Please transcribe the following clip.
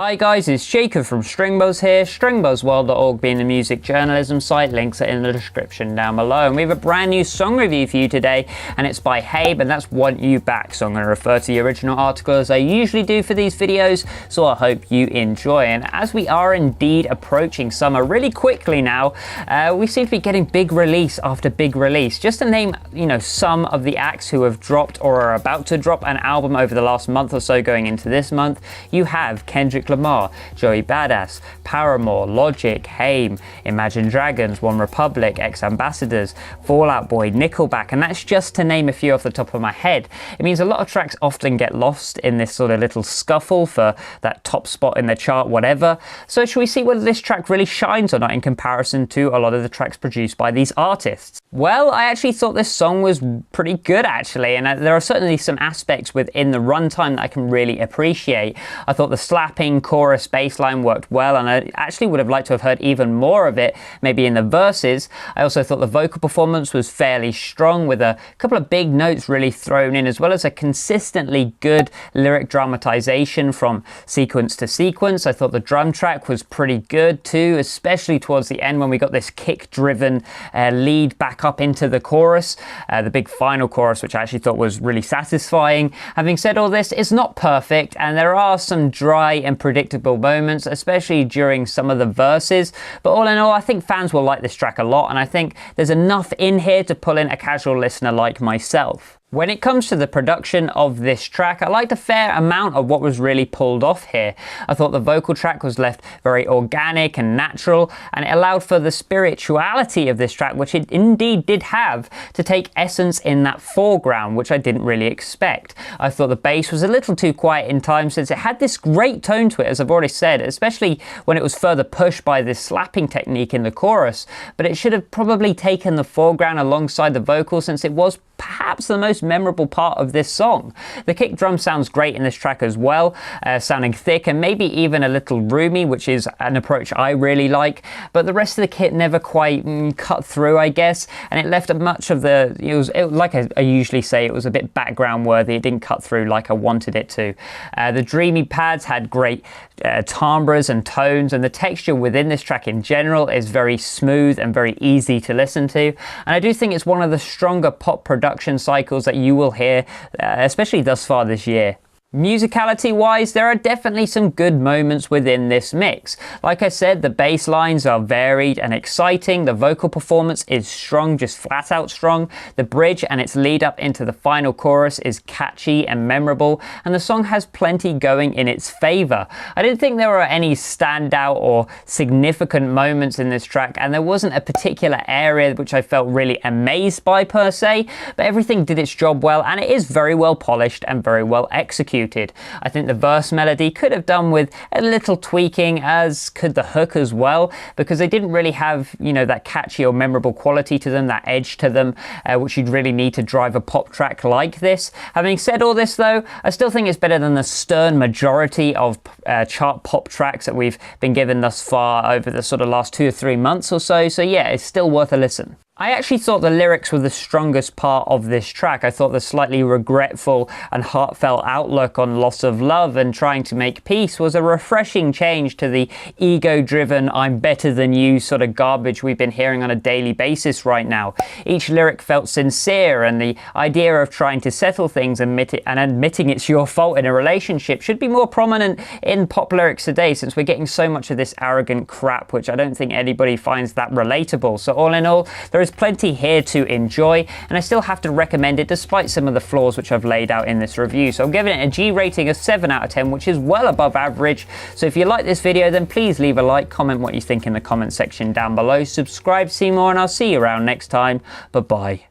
Hi guys, it's Jacob from Stringbuzz here, stringbuzzworld.org being the music journalism site. Links are in the description down below. And we have a brand new song review for you today, and it's by HAIM, and that's Want You Back. So I'm going to refer to the original article as I usually do for these videos, so I hope you enjoy. And as we are indeed approaching summer really quickly now, we seem to be getting big release after big release. Just to name, some of the acts who have dropped or are about to drop an album over the last month or so going into this month, you have Kendrick Lamar, Joey Badass, Paramore, Logic, HAIM, Imagine Dragons, One Republic, X Ambassadors, Fall Out Boy, Nickelback, and that's just to name a few off the top of my head. It means a lot of tracks often get lost in this sort of little scuffle for that top spot in the chart, whatever. So should we see whether this track really shines or not in comparison to a lot of the tracks produced by these artists? Well, I actually thought this song was pretty good actually, and there are certainly some aspects within the runtime that I can really appreciate. I thought the slapping chorus bass line worked well, and I actually would have liked to have heard even more of it, maybe in the verses. I also thought the vocal performance was fairly strong, with a couple of big notes really thrown in, as well as a consistently good lyric dramatization from sequence to sequence. I thought the drum track was pretty good too, especially towards the end when we got this kick-driven lead back up into the chorus, the big final chorus, which I actually thought was really satisfying. Having said all this, it's not perfect, and there are some dry and predictable moments, especially during some of the verses, but all in all, I think fans will like this track a lot, and I think there's enough in here to pull in a casual listener like myself. When it comes to the production of this track, I liked a fair amount of what was really pulled off here. I thought the vocal track was left very organic and natural, and it allowed for the spirituality of this track, which it indeed did have, to take essence in that foreground, which I didn't really expect. I thought the bass was a little too quiet in time, since it had this great tone to it, as I've already said, especially when it was further pushed by this slapping technique in the chorus, but it should have probably taken the foreground alongside the vocal, since it was perhaps the most memorable part of this song. The kick drum sounds great in this track as well, sounding thick and maybe even a little roomy, which is an approach I really like, but the rest of the kit never quite cut through, I guess, and it left much of the, like I usually say, it was a bit background worthy. It didn't cut through like I wanted it to. The dreamy pads had great timbres and tones, and the texture within this track in general is very smooth and very easy to listen to, and I do think it's one of the stronger pop production cycles that you will hear, especially thus far this year. Musicality wise, there are definitely some good moments within this mix. Like I said, the bass lines are varied and exciting, the vocal performance is strong, just flat out strong, the bridge and its lead up into the final chorus is catchy and memorable, and the song has plenty going in its favour. I didn't think there were any standout or significant moments in this track, and there wasn't a particular area which I felt really amazed by per se, but everything did its job well, and it is very well polished and very well executed. I think the verse melody could have done with a little tweaking, as could the hook as well, because they didn't really have, that catchy or memorable quality to them, that edge to them, which you'd really need to drive a pop track like this. Having said all this though, I still think it's better than the stern majority of chart pop tracks that we've been given thus far over the sort of last 2 or 3 months or so. So yeah, it's still worth a listen. I actually thought the lyrics were the strongest part of this track. I thought the slightly regretful and heartfelt outlook on loss of love and trying to make peace was a refreshing change to the ego-driven, I'm better than you sort of garbage we've been hearing on a daily basis right now. Each lyric felt sincere, and the idea of trying to settle things and admitting it's your fault in a relationship should be more prominent in pop lyrics today, since we're getting so much of this arrogant crap, which I don't think anybody finds that relatable. So all in all, there is plenty here to enjoy, and I still have to recommend it despite some of the flaws which I've laid out in this review. So I'm giving it a G rating of 7 out of 10, which is well above average. So if you like this video, then please leave a like, comment what you think in the comment section down below, subscribe to see more, and I'll see you around next time. Bye bye.